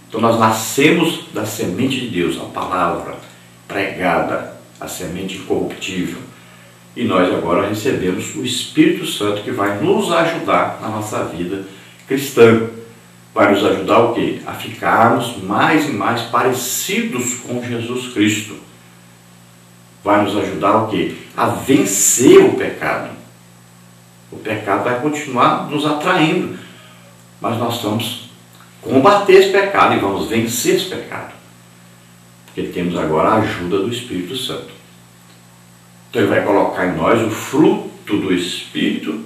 Então nós nascemos da semente de Deus, a palavra pregada, a semente incorruptível. E nós agora recebemos o Espírito Santo que vai nos ajudar na nossa vida cristã. Vai nos ajudar o quê? A ficarmos mais e mais parecidos com Jesus Cristo. Vai nos ajudar o quê? A vencer o pecado. O pecado vai continuar nos atraindo, mas nós vamos combater esse pecado e vamos vencer esse pecado. Porque temos agora a ajuda do Espírito Santo. Então ele vai colocar em nós o fruto do Espírito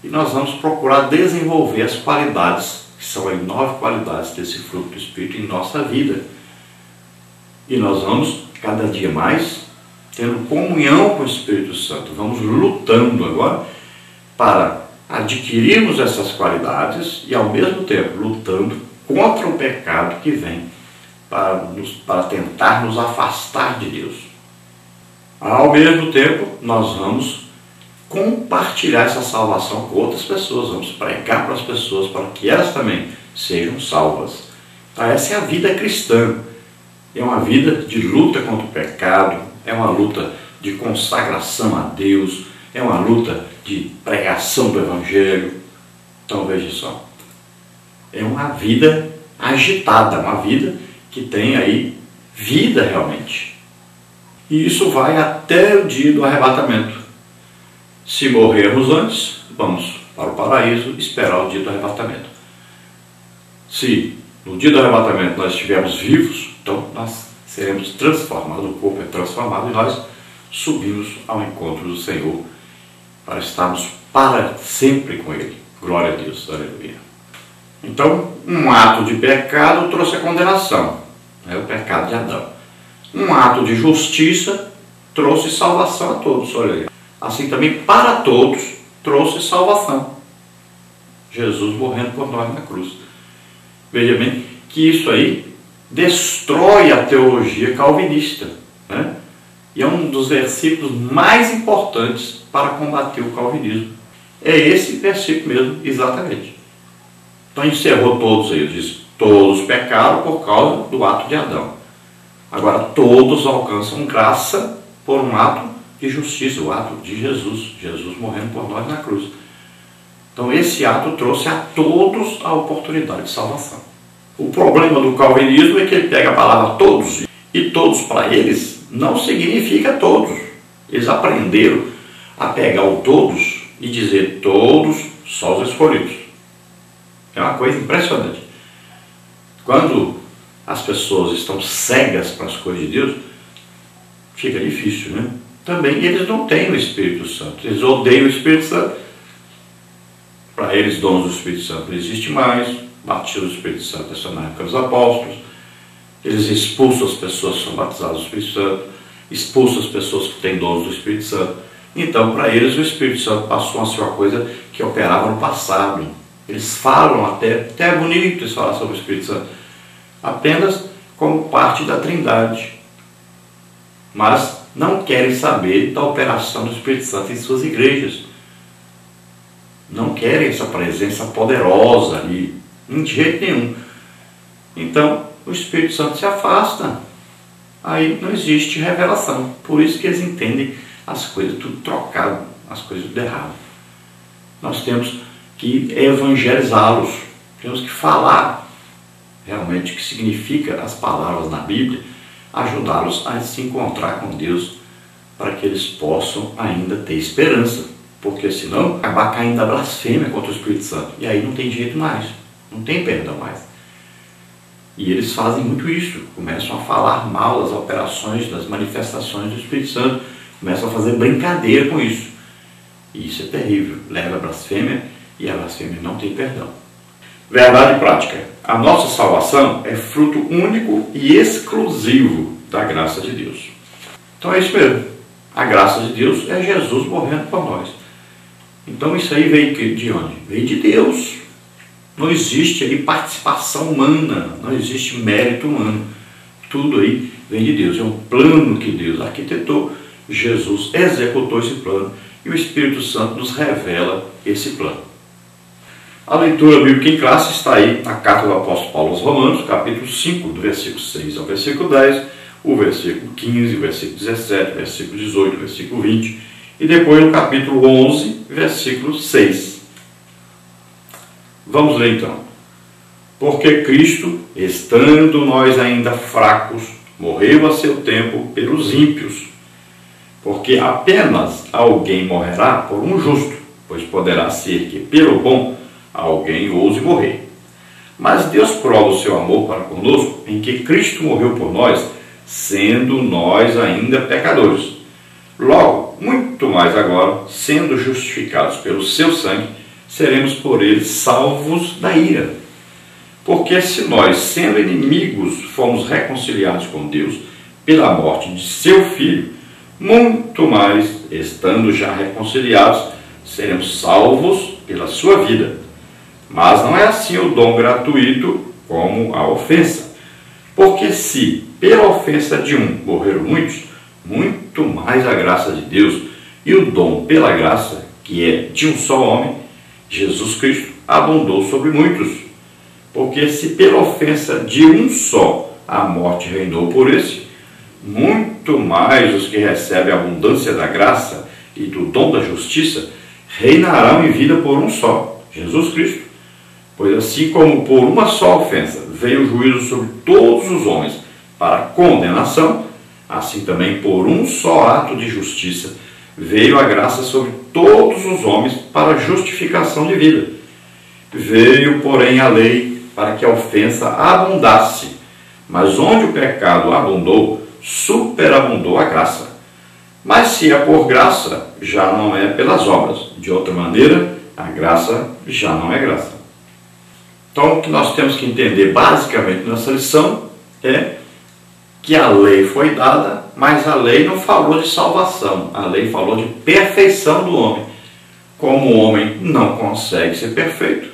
e nós vamos procurar desenvolver as qualidades, que são aí 9 qualidades desse fruto do Espírito em nossa vida. E nós vamos, cada dia mais, tendo comunhão com o Espírito Santo. Vamos lutando agora para adquirirmos essas qualidades e, ao mesmo tempo, lutando contra o pecado que vem para tentar nos afastar de Deus. Ao mesmo tempo, nós vamos compartilhar essa salvação com outras pessoas, vamos pregar para as pessoas para que elas também sejam salvas. Então, essa é a vida cristã. É uma vida de luta contra o pecado, é uma luta de consagração a Deus, é uma luta de pregação do Evangelho. Então veja só, é uma vida agitada, uma vida que tem aí vida realmente. E isso vai até o dia do arrebatamento. Se morrermos antes, vamos para o paraíso esperar o dia do arrebatamento. Se no dia do arrebatamento nós estivermos vivos, então nós seremos transformados, o corpo é transformado e nós subimos ao encontro do Senhor para estarmos para sempre com Ele. Glória a Deus, aleluia. Então, um ato de pecado trouxe a condenação, o pecado de Adão. Um ato de justiça trouxe salvação a todos, olha aí. Assim também, para todos, trouxe salvação. Jesus morrendo por nós na cruz. Veja bem que isso aí destrói a teologia calvinista, né? E é um dos versículos mais importantes para combater o calvinismo. É esse versículo mesmo, exatamente. Então encerrou todos eles, diz, todos pecaram por causa do ato de Adão. Agora todos alcançam graça por um ato de justiça, o ato de Jesus, Jesus morrendo por nós na cruz. Então esse ato trouxe a todos a oportunidade de salvação. O problema do calvinismo é que ele pega a palavra todos, e todos para eles não significa todos. Eles aprenderam a pegar o todos e dizer todos só os escolhidos. É uma coisa impressionante. Quando as pessoas estão cegas para as coisas de Deus, fica difícil, né? Também eles não têm o Espírito Santo. Eles odeiam o Espírito Santo. Para eles, dons do Espírito Santo não existe mais. Batismo do Espírito Santo é só na época dos apóstolos. Eles expulsam as pessoas que são batizadas do Espírito Santo, expulsam as pessoas que têm dons do Espírito Santo. Então, para eles, o Espírito Santo passou a ser uma coisa que operava no passado. Eles falam até é bonito eles falar sobre o Espírito Santo, apenas como parte da Trindade. Mas não querem saber da operação do Espírito Santo em suas igrejas. Não querem essa presença poderosa ali, de jeito nenhum. Então, o Espírito Santo se afasta. Aí não existe revelação. Por isso que eles entendem as coisas tudo trocado, as coisas tudo errado. Nós temos que evangelizá-los. Temos que falar realmente o que significa as palavras na Bíblia, ajudá-los a se encontrar com Deus, para que eles possam ainda ter esperança. Porque senão acabar caindo a blasfêmia contra o Espírito Santo. E aí não tem jeito mais. Não tem perdão mais. E eles fazem muito isso, começam a falar mal das operações, das manifestações do Espírito Santo, começam a fazer brincadeira com isso. E isso é terrível, leva a blasfêmia, e a blasfêmia não tem perdão. Verdade prática. A nossa salvação é fruto único e exclusivo da graça de Deus. Então é isso mesmo. A graça de Deus é Jesus morrendo por nós. Então isso aí veio de onde? Veio de Deus. Não existe aí participação humana, não existe mérito humano. Tudo aí vem de Deus. É um plano que Deus arquitetou, Jesus executou esse plano e o Espírito Santo nos revela esse plano. A leitura bíblica em classe está aí na carta do apóstolo Paulo aos Romanos, capítulo 5, do versículo 6 ao versículo 10, o versículo 15, o versículo 17, o versículo 18, o versículo 20, e depois no capítulo 11, versículo 6. Vamos ler então. Porque Cristo, estando nós ainda fracos, morreu a seu tempo pelos ímpios. Porque apenas alguém morrerá por um justo, pois poderá ser que pelo bom alguém ouse morrer. Mas Deus prova o seu amor para conosco em que Cristo morreu por nós, sendo nós ainda pecadores. Logo, muito mais agora, sendo justificados pelo seu sangue, seremos por ele salvos da ira. Porque se nós, sendo inimigos, fomos reconciliados com Deus pela morte de seu Filho, muito mais, estando já reconciliados, seremos salvos pela sua vida. Mas não é assim o dom gratuito como a ofensa. Porque se pela ofensa de um morreram muitos, muito mais a graça de Deus e o dom pela graça, que é de um só homem, Jesus Cristo, abundou sobre muitos. Porque se pela ofensa de um só a morte reinou por esse, muito mais os que recebem a abundância da graça e do dom da justiça reinarão em vida por um só, Jesus Cristo. Pois assim como por uma só ofensa veio o juízo sobre todos os homens para condenação, assim também por um só ato de justiça veio a graça sobre todos os homens para justificação de vida. Veio, porém, a lei para que a ofensa abundasse, mas onde o pecado abundou, superabundou a graça. Mas se é por graça, já não é pelas obras. De outra maneira, a graça já não é graça. Então, o que nós temos que entender basicamente nessa lição é que a lei foi dada, mas a lei não falou de salvação. A lei falou de perfeição do homem. Como o homem não consegue ser perfeito,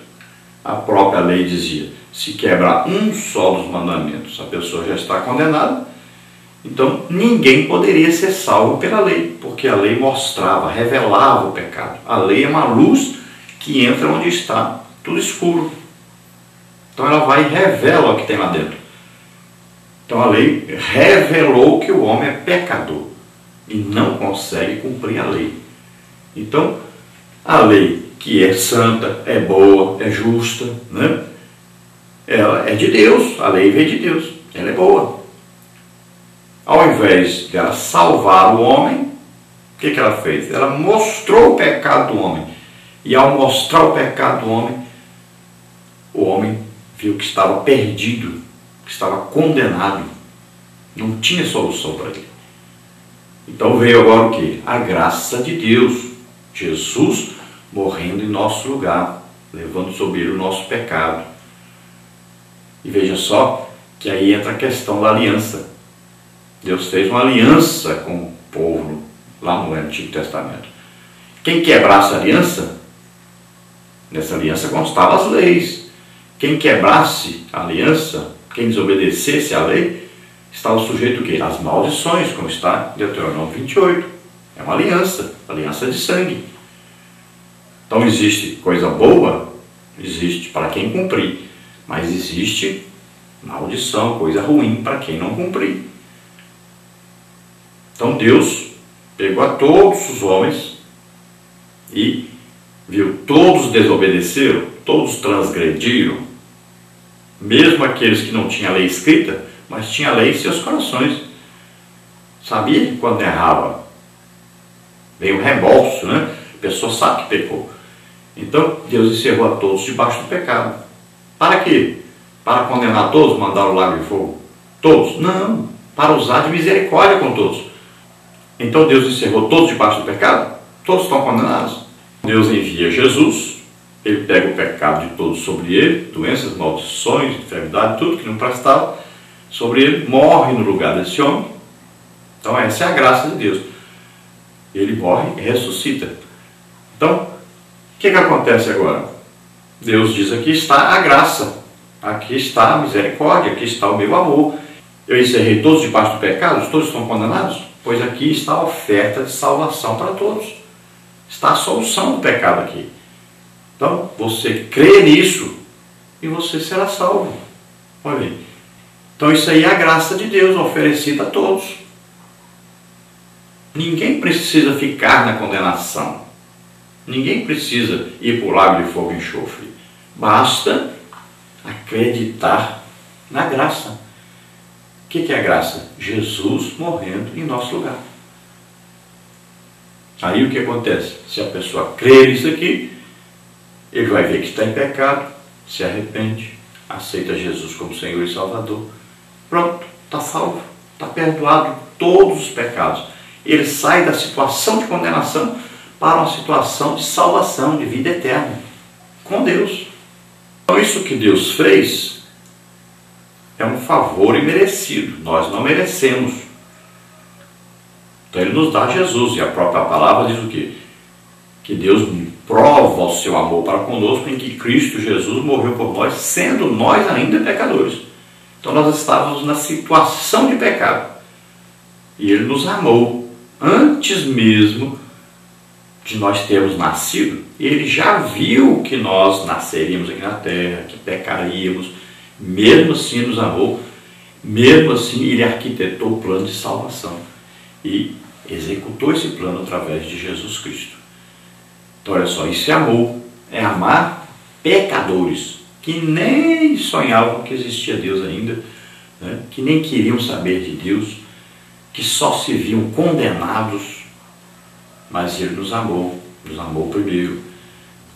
a própria lei dizia, se quebrar um só dos mandamentos, a pessoa já está condenada. Então, ninguém poderia ser salvo pela lei, porque a lei mostrava, revelava o pecado. A lei é uma luz que entra onde está tudo escuro. Então, ela vai e revela o que tem lá dentro. Então, a lei revelou que o homem é pecador e não consegue cumprir a lei. Então, a lei que é santa, é boa, é justa, né? Ela é de Deus, a lei veio de Deus, ela é boa. Ao invés de ela salvar o homem, o que ela fez? Ela mostrou o pecado do homem. E ao mostrar o pecado do homem viu que estava perdido, que estava condenado. Não tinha solução para ele. Então veio agora o quê? A graça de Deus. Jesus morrendo em nosso lugar, levando sobre ele o nosso pecado. E veja só que aí entra a questão da aliança. Deus fez uma aliança com o povo lá no Antigo Testamento. Quem quebrasse a aliança, nessa aliança constavam as leis. Quem quebrasse a aliança, quem desobedecesse à lei, estava sujeito o quê? Às maldições, como está em Deuteronômio 28. É uma aliança de sangue. Então existe coisa boa, existe para quem cumprir, mas existe maldição, coisa ruim para quem não cumprir. Então Deus pegou a todos os homens e viu, todos desobedeceram, todos transgrediram, mesmo aqueles que não tinham a lei escrita, mas tinham a lei em seus corações. Sabia que quando errava, veio o remorso, né? A pessoa sabe que pecou. Então Deus encerrou a todos debaixo do pecado. Para quê? Para condenar todos, mandar o lago de fogo? Todos? Não, para usar de misericórdia com todos. Então Deus encerrou todos debaixo do pecado? Todos estão condenados? Deus envia Jesus, ele pega o pecado de todos sobre ele, doenças, maldições, enfermidade, tudo que não prestava sobre ele, morre no lugar desse homem. Então essa é a graça de Deus. Ele morre e ressuscita. Então, o que acontece agora? Deus diz, aqui está a graça, aqui está a misericórdia, aqui está o meu amor. Eu encerrei todos debaixo do pecado, todos estão condenados? Pois aqui está a oferta de salvação para todos. Está a solução do pecado aqui. Então, você crê nisso e você será salvo. Olha aí. Então, isso aí é a graça de Deus oferecida a todos. Ninguém precisa ficar na condenação. Ninguém precisa ir para o lago de fogo e enxofre. Basta acreditar na graça. O que é a graça? Jesus morrendo em nosso lugar. Aí o que acontece? Se a pessoa crê nisso aqui, ele vai ver que está em pecado, se arrepende, aceita Jesus como Senhor e Salvador. Pronto, está salvo, está perdoado todos os pecados. Ele sai da situação de condenação para uma situação de salvação, de vida eterna, com Deus. Então isso que Deus fez é um favor imerecido, nós não merecemos. Então Ele nos dá Jesus, e a própria palavra diz o quê? Que Deus prova o seu amor para conosco em que Cristo Jesus morreu por nós, sendo nós ainda pecadores. Então nós estávamos na situação de pecado. E Ele nos amou antes mesmo de nós termos nascido. Ele já viu que nós nasceríamos aqui na terra, que pecaríamos. Mesmo assim nos amou. Mesmo assim Ele arquitetou o plano de salvação. E executou esse plano através de Jesus Cristo. Então olha só, isso é amor. É amar pecadores que nem sonhavam que existia Deus ainda, né? Que nem queriam saber de Deus, que só se viam condenados, mas Ele nos amou primeiro,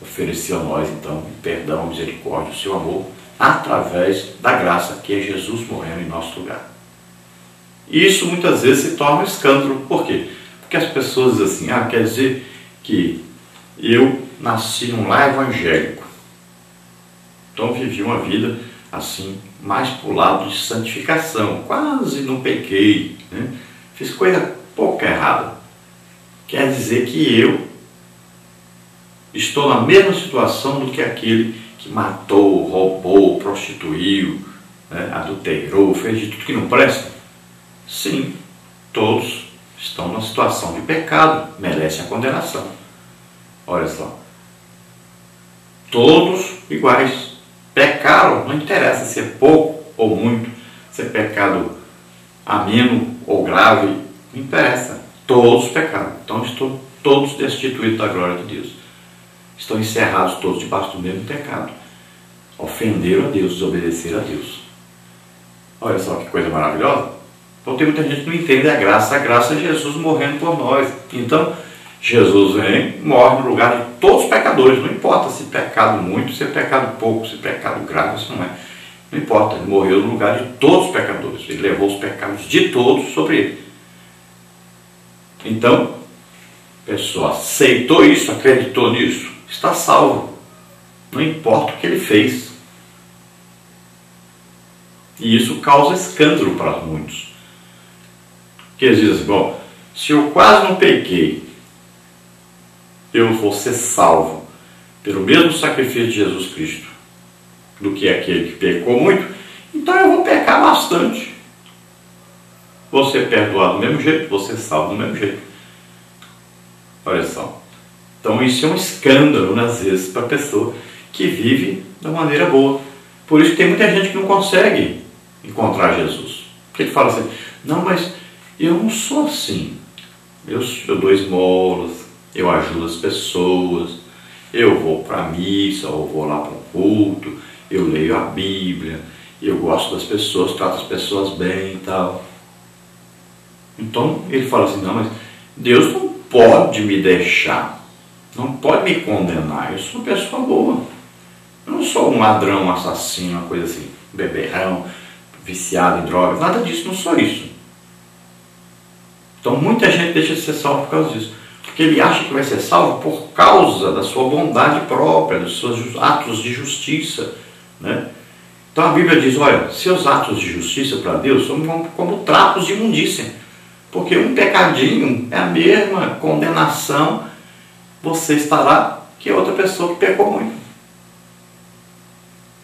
ofereceu a nós então perdão, a misericórdia, o seu amor, através da graça que é Jesus morrendo em nosso lugar. E isso muitas vezes se torna um escândalo. Por quê? Porque as pessoas dizem assim, quer dizer que eu nasci num lar evangélico, então vivi uma vida assim, mais para o lado de santificação, quase não pequei, né? Fiz coisa pouco errada. Quer dizer que eu estou na mesma situação do que aquele que matou, roubou, prostituiu, né? Adulterou, fez de tudo que não presta? Sim, todos estão numa situação de pecado, merecem a condenação. Olha só, todos iguais. Pecaram, não interessa se é pouco ou muito, se é pecado ameno ou grave, não interessa. Todos pecaram. Então estão todos destituídos da glória de Deus. Estão encerrados todos debaixo do mesmo pecado. Ofenderam a Deus, desobedeceram a Deus. Olha só que coisa maravilhosa. Então tem muita gente que não entende a graça. A graça é Jesus morrendo por nós. Então Jesus vem, morre no lugar de todos os pecadores. Não importa se pecado muito, se é pecado pouco, se é pecado grave, se não é. Não importa, Ele morreu no lugar de todos os pecadores. Ele levou os pecados de todos sobre Ele. Então, a pessoa aceitou isso, acreditou nisso, está salvo. Não importa o que ele fez. E isso causa escândalo para muitos. Porque eles dizem, bom, se eu quase não pequei, eu vou ser salvo pelo mesmo sacrifício de Jesus Cristo do que aquele que pecou muito, então eu vou pecar bastante. Vou ser perdoado do mesmo jeito, vou ser salvo do mesmo jeito. Olha só. Então isso é um escândalo, às vezes, para a pessoa que vive da maneira boa. Por isso que tem muita gente que não consegue encontrar Jesus. Porque ele fala assim, não, mas eu não sou assim. Eu dou esmolas, eu ajudo as pessoas, eu vou para a missa, ou vou lá para o culto, eu leio a Bíblia, eu gosto das pessoas, trato as pessoas bem e tal. Então ele fala assim, não, mas Deus não pode me deixar, não pode me condenar, eu sou uma pessoa boa. Eu não sou um ladrão, um assassino, uma coisa assim, beberrão, viciado em drogas, nada disso, não sou isso. Então muita gente deixa de ser salvo por causa disso. Porque ele acha que vai ser salvo por causa da sua bondade própria, dos seus atos de justiça, né? Então a Bíblia diz, olha, seus atos de justiça para Deus são como trapos de imundícia. Porque um pecadinho é a mesma condenação, você estará, que outra pessoa que pecou muito.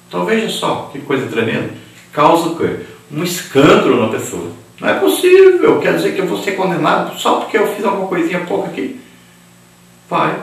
Então veja só, que coisa tremenda. Causa o quê? Um escândalo na pessoa. Não é possível, quer dizer que eu vou ser condenado só porque eu fiz alguma coisinha pouca aqui? Vai.